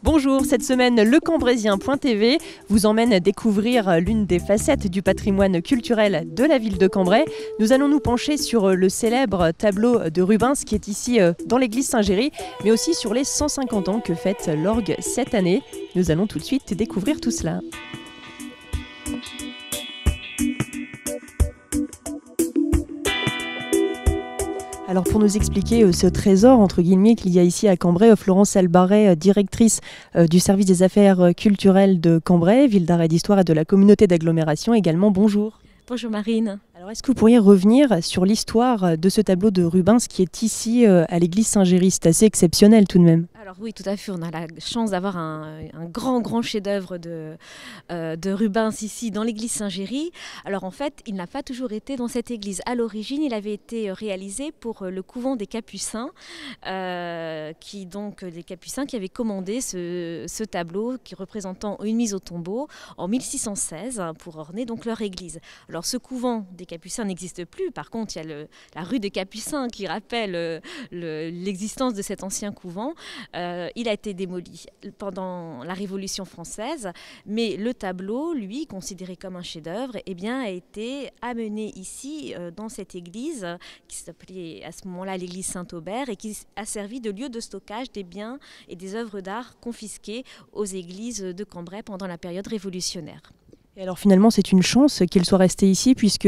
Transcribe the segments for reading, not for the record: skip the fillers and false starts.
Bonjour, cette semaine, lecambréisien.tv vous emmène découvrir l'une des facettes du patrimoine culturel de la ville de Cambrai. Nous allons nous pencher sur le célèbre tableau de Rubens qui est ici dans l'église Saint-Géry, mais aussi sur les 150 ans que fête l'orgue cette année. Nous allons tout de suite découvrir tout cela. Alors pour nous expliquer ce trésor entre guillemets qu'il y a ici à Cambrai, Florence Albaret, directrice du service des affaires culturelles de Cambrai, ville d'art et d'histoire et de la communauté d'agglomération également. Bonjour. Bonjour Marine. Alors est-ce que vous pourriez revenir sur l'histoire de ce tableau de Rubens qui est ici à l'église Saint-Géry? C'est assez exceptionnel tout de même. Alors oui, tout à fait, on a la chance d'avoir un grand chef-d'œuvre de Rubens ici dans l'église Saint-Géry. Alors en fait, il n'a pas toujours été dans cette église. À l'origine, il avait été réalisé pour le couvent des Capucins, les Capucins qui avaient commandé ce tableau qui représentant une mise au tombeau en 1616 pour orner donc leur église. Alors ce couvent des Capucins n'existe plus, par contre il y a la rue des Capucins qui rappelle l'existence de cet ancien couvent. Il a été démoli pendant la Révolution française, mais le tableau, lui, considéré comme un chef-d'œuvre, a été amené ici dans cette église qui s'appelait à ce moment-là l'église Saint-Aubert et qui a servi de lieu de stockage des biens et des œuvres d'art confisquées aux églises de Cambrai pendant la période révolutionnaire. Et alors finalement c'est une chance qu'il soit resté ici puisque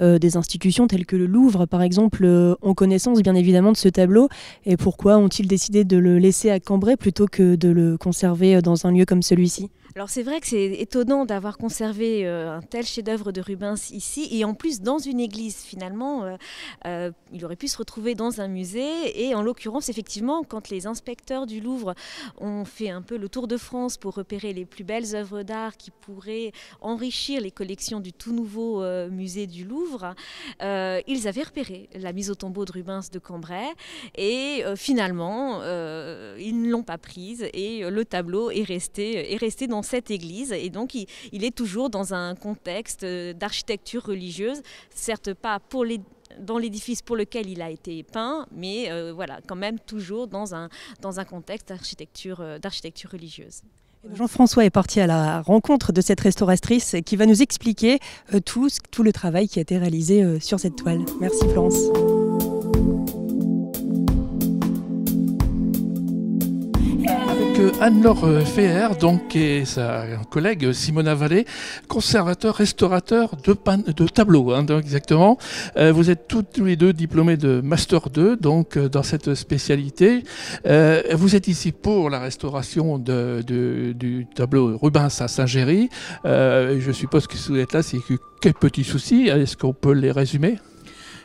des institutions telles que le Louvre par exemple ont connaissance bien évidemment de ce tableau. Et pourquoi ont-ils décidé de le laisser à Cambrai plutôt que de le conserver dans un lieu comme celui-ci ? Alors c'est vrai que c'est étonnant d'avoir conservé un tel chef-d'œuvre de Rubens ici et en plus dans une église finalement. Il aurait pu se retrouver dans un musée et en l'occurrence effectivement quand les inspecteurs du Louvre ont fait un peu le tour de France pour repérer les plus belles œuvres d'art qui pourraient enrichir les collections du tout nouveau musée du Louvre, ils avaient repéré la mise au tombeau de Rubens de Cambrai et finalement ils ne l'ont pas prise et le tableau est resté dans cette église et donc il est toujours dans un contexte d'architecture religieuse, certes pas dans l'édifice pour lequel il a été peint, mais quand même toujours dans un contexte d'architecture religieuse. Jean-François est parti à la rencontre de cette restauratrice qui va nous expliquer tout le travail qui a été réalisé sur cette toile. Merci Florence. Anne-Laure Feher, et sa collègue Simona Vallée, conservateur, restaurateur de tableaux, donc exactement. Vous êtes tous les deux diplômés de Master 2, donc dans cette spécialité. Vous êtes ici pour la restauration du tableau Rubens à Saint-Géry. Je suppose que si vous êtes là, c'est quelques petits soucis. Est-ce qu'on peut les résumer ?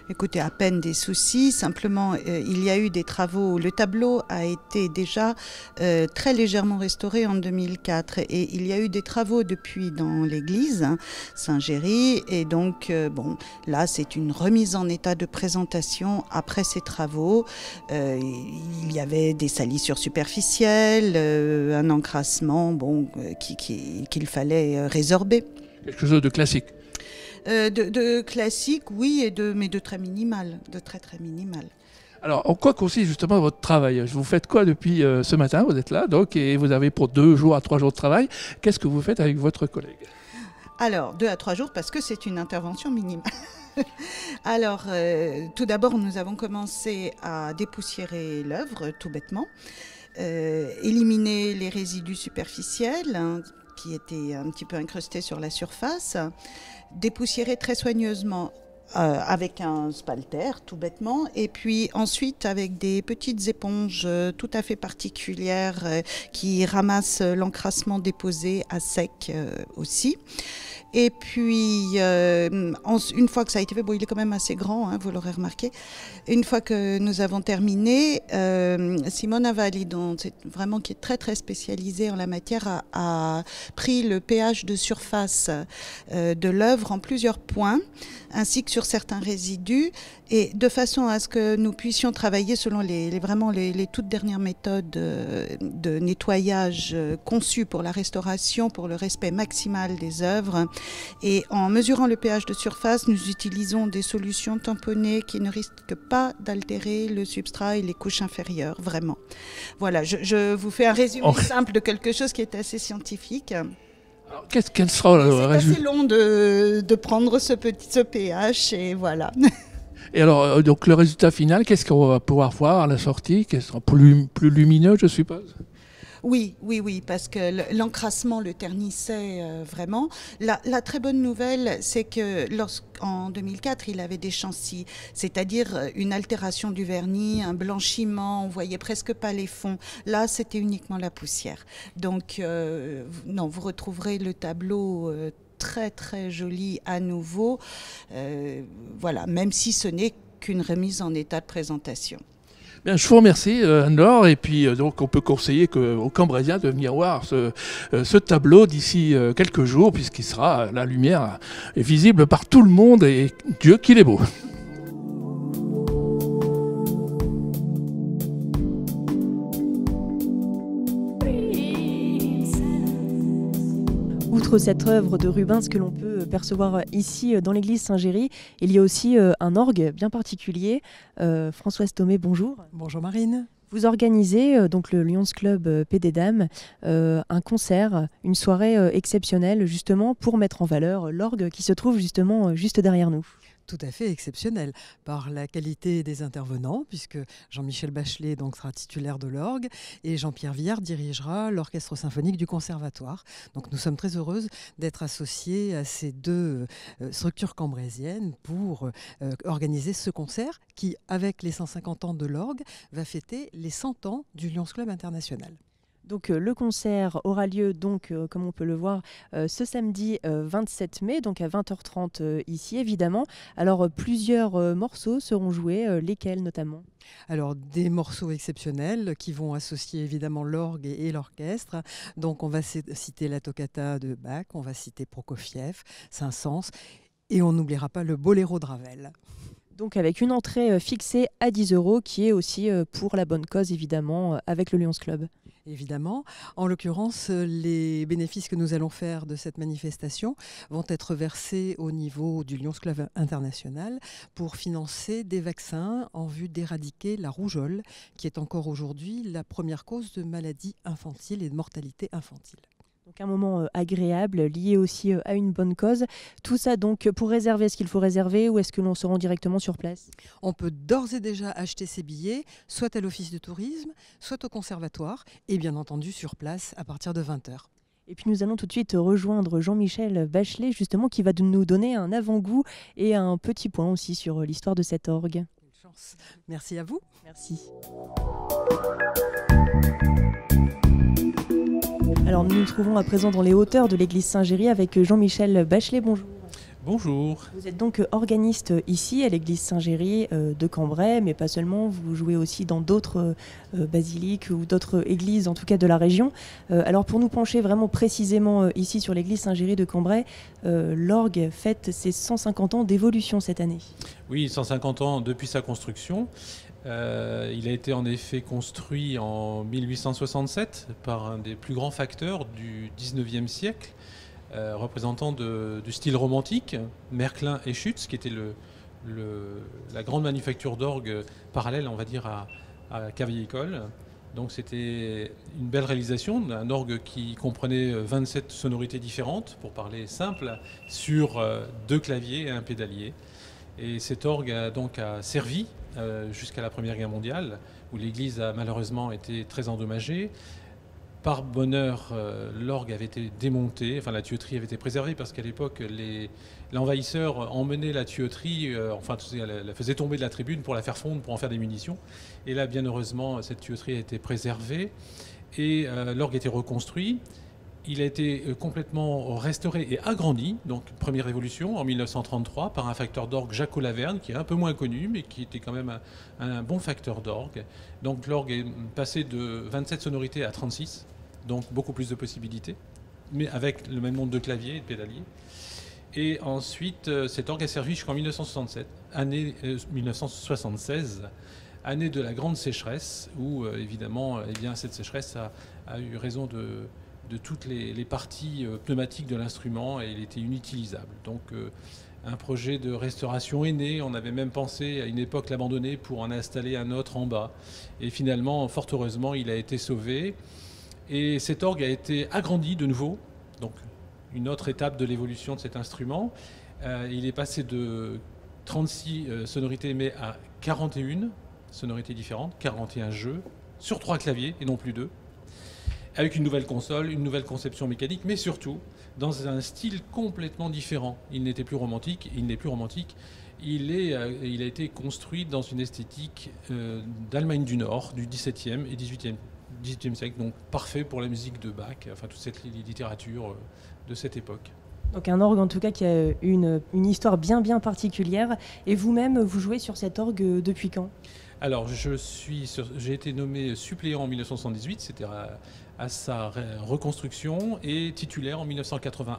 Écoutez, à peine des soucis, simplement il y a eu des travaux, le tableau a été déjà très légèrement restauré en 2004 et il y a eu des travaux depuis dans l'église Saint-Géry et donc là c'est une remise en état de présentation après ces travaux. Il y avait des salissures superficielles, un encrassement qu'il fallait résorber. Quelque chose de classique. De classique, oui, mais de très minimal, très minimal. Alors, en quoi consiste justement votre travail ? Vous faites quoi depuis ce matin ? Vous êtes là, et vous avez pour 2 jours à 3 jours de travail. Qu'est-ce que vous faites avec votre collègue ? Alors, 2 à 3 jours, parce que c'est une intervention minimale. Alors, tout d'abord, nous avons commencé à dépoussiérer l'œuvre, tout bêtement, éliminer les résidus superficiels, qui étaient un petit peu incrustés sur la surface, dépoussiérer très soigneusement avec un spalter, tout bêtement, et puis ensuite avec des petites éponges tout à fait particulières qui ramassent l'encrassement déposé à sec aussi. Et puis, une fois que ça a été fait, il est quand même assez grand, vous l'aurez remarqué. Une fois que nous avons terminé, Simona Vallée, qui est très spécialisée en la matière, a pris le pH de surface de l'œuvre en plusieurs points, ainsi que sur certains résidus, et de façon à ce que nous puissions travailler selon les toutes dernières méthodes de nettoyage conçues pour la restauration, pour le respect maximal des œuvres. Et en mesurant le pH de surface, nous utilisons des solutions tamponnées qui ne risquent pas d'altérer le substrat et les couches inférieures, vraiment. Voilà, je vous fais un résumé simple de quelque chose qui est assez scientifique. Quel sera le résultat? C'est assez long de prendre ce pH et voilà. Et alors, donc le résultat final, qu'est-ce qu'on va pouvoir voir à la sortie? Qu'est-ce sera plus lumineux, je suppose? Oui, parce que l'encrassement le ternissait vraiment. La très bonne nouvelle, c'est que en 2004, il avait des chancis, c'est-à-dire une altération du vernis, un blanchiment, on voyait presque pas les fonds. Là, c'était uniquement la poussière. Donc, non, vous retrouverez le tableau très très joli à nouveau, voilà, même si ce n'est qu'une remise en état de présentation. Bien, je vous remercie Anne-Laure, et puis donc on peut conseiller aux Cambrésiens de venir voir ce tableau d'ici quelques jours, puisqu'il sera, la lumière est visible par tout le monde, et Dieu qu'il est beau. Outre cette œuvre de Rubens que l'on peut percevoir ici dans l'église Saint-Géry, il y a aussi un orgue bien particulier. Françoise Thomé, bonjour. Bonjour Marine. Vous organisez, donc le Lions Club Paix des Dames, un concert, une soirée exceptionnelle justement pour mettre en valeur l'orgue qui se trouve justement juste derrière nous. Tout à fait exceptionnel par la qualité des intervenants, puisque Jean-Michel Bachelet donc sera titulaire de l'orgue et Jean-Pierre Viard dirigera l'orchestre symphonique du conservatoire. Donc nous sommes très heureuses d'être associés à ces deux structures cambrésiennes pour organiser ce concert qui, avec les 150 ans de l'orgue, va fêter les 100 ans du Lions Club international. Donc le concert aura lieu, donc, comme on peut le voir, ce samedi 27 mai, donc à 20h30 ici évidemment. Alors plusieurs morceaux seront joués, lesquels notamment ? Alors des morceaux exceptionnels qui vont associer évidemment l'orgue et l'orchestre. Donc on va citer la toccata de Bach, on va citer Prokofiev, Saint-Saëns et on n'oubliera pas le boléro de Ravel. Donc avec une entrée fixée à 10 € qui est aussi pour la bonne cause évidemment avec le Lions Club. Évidemment. En l'occurrence, les bénéfices que nous allons faire de cette manifestation vont être versés au niveau du Lions Club international pour financer des vaccins en vue d'éradiquer la rougeole, qui est encore aujourd'hui la première cause de maladies infantiles et de mortalité infantile. Donc un moment agréable, lié aussi à une bonne cause. Tout ça donc pour réserver, est-ce qu'il faut réserver ou est-ce que l'on se rend directement sur place ? On peut d'ores et déjà acheter ses billets, soit à l'office de tourisme, soit au conservatoire et bien entendu sur place à partir de 20h. Et puis nous allons tout de suite rejoindre Jean-Michel Bachelet justement qui va nous donner un avant-goût et un petit point aussi sur l'histoire de cet orgue. Quelle chance. Merci à vous. Merci. Alors nous nous trouvons à présent dans les hauteurs de l'église Saint-Géry avec Jean-Michel Bachelet. Bonjour. Bonjour. Vous êtes donc organiste ici à l'église Saint-Géry de Cambrai, mais pas seulement, vous jouez aussi dans d'autres basiliques ou d'autres églises, en tout cas de la région. Alors pour nous pencher vraiment précisément ici sur l'église Saint-Géry de Cambrai, l'orgue fête ses 150 ans d'évolution cette année. Oui, 150 ans depuis sa construction. Il a été en effet construit en 1867 par un des plus grands facteurs du 19e siècle, représentant du style romantique, Merklin et Schütz, qui était la grande manufacture d'orgue parallèle, on va dire, à Cavaillé-École. Donc c'était une belle réalisation, un orgue qui comprenait 27 sonorités différentes, pour parler simple, sur 2 claviers et un pédalier. Et cet orgue a servi jusqu'à la Première Guerre mondiale, où l'église a malheureusement été très endommagée. Par bonheur, l'orgue avait été démonté, enfin la tuyauterie avait été préservée, parce qu'à l'époque, l'envahisseur emmenait la tuyauterie, la faisait tomber de la tribune pour la faire fondre, pour en faire des munitions. Et là, bien heureusement, cette tuyauterie a été préservée et l'orgue a été reconstruit. Il a été complètement restauré et agrandi, donc première évolution en 1933 par un facteur d'orgue Jaco Laverne, qui est un peu moins connu, mais qui était quand même un bon facteur d'orgue. Donc l'orgue est passé de 27 sonorités à 36, donc beaucoup plus de possibilités, mais avec le même nombre de claviers et de pédaliers. Et ensuite, cet orgue a servi jusqu'en 1976, année de la grande sécheresse, où évidemment, cette sécheresse a eu raison toutes les parties pneumatiques de l'instrument et il était inutilisable. Donc un projet de restauration est né. On avait même pensé à une époque l'abandonner pour en installer un autre en bas. Et finalement, fort heureusement, il a été sauvé. Et cet orgue a été agrandi de nouveau. Donc une autre étape de l'évolution de cet instrument. Il est passé de 36 sonorités mais à 41 sonorités différentes, 41 jeux, sur 3 claviers et non plus 2. Avec une nouvelle console, une nouvelle conception mécanique, mais surtout dans un style complètement différent. Il n'était plus romantique, il n'est plus romantique. Il a été construit dans une esthétique d'Allemagne du Nord, du XVIIe et XVIIIe siècle, donc parfait pour la musique de Bach, enfin toute cette littérature de cette époque. Donc un orgue en tout cas qui a une histoire bien particulière. Et vous-même, vous jouez sur cet orgue depuis quand ? Alors j'ai été nommé suppléant en 1978, c'était à sa reconstruction, et titulaire en 1981.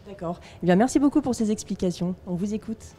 D'accord. Eh bien, merci beaucoup pour ces explications. On vous écoute.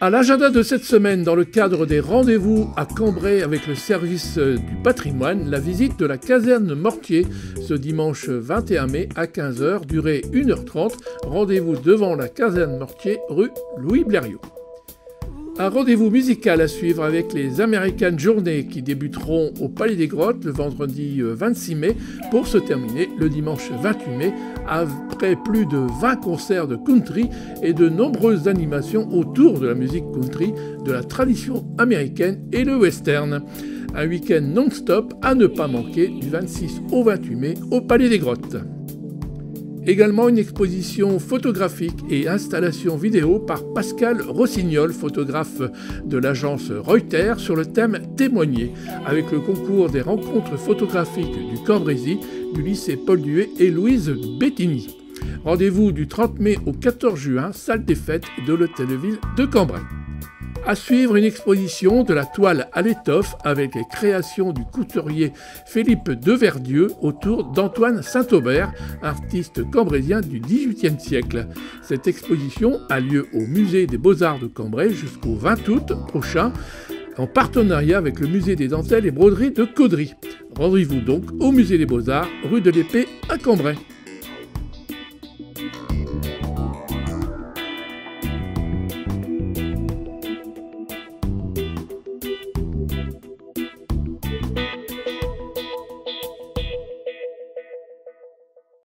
À l'agenda de cette semaine, dans le cadre des rendez-vous à Cambrai avec le service du patrimoine, la visite de la caserne Mortier ce dimanche 21 mai à 15h, durée 1h30. Rendez-vous devant la caserne Mortier, rue Louis Blériot. Un rendez-vous musical à suivre avec les American Journées qui débuteront au Palais des Grottes le vendredi 26 mai pour se terminer le dimanche 28 mai après plus de 20 concerts de country et de nombreuses animations autour de la musique country, de la tradition américaine et le western. Un week-end non-stop à ne pas manquer du 26 au 28 mai au Palais des Grottes. Également une exposition photographique et installation vidéo par Pascal Rossignol, photographe de l'agence Reuters, sur le thème « Témoigner » avec le concours des rencontres photographiques du Cambrésis, du lycée Paul Duet et Louise Bettini. Rendez-vous du 30 mai au 14 juin, salle des fêtes de l'Hôtel de Ville de Cambrai. À suivre une exposition de la toile à l'étoffe avec les créations du couturier Philippe Deverdieu autour d'Antoine Saint-Aubert, artiste cambrésien du XVIIIe siècle. Cette exposition a lieu au Musée des Beaux-Arts de Cambrai jusqu'au 20 août prochain, en partenariat avec le Musée des Dentelles et Broderies de Caudry. Rendez-vous donc au Musée des Beaux-Arts, rue de l'Épée à Cambrai.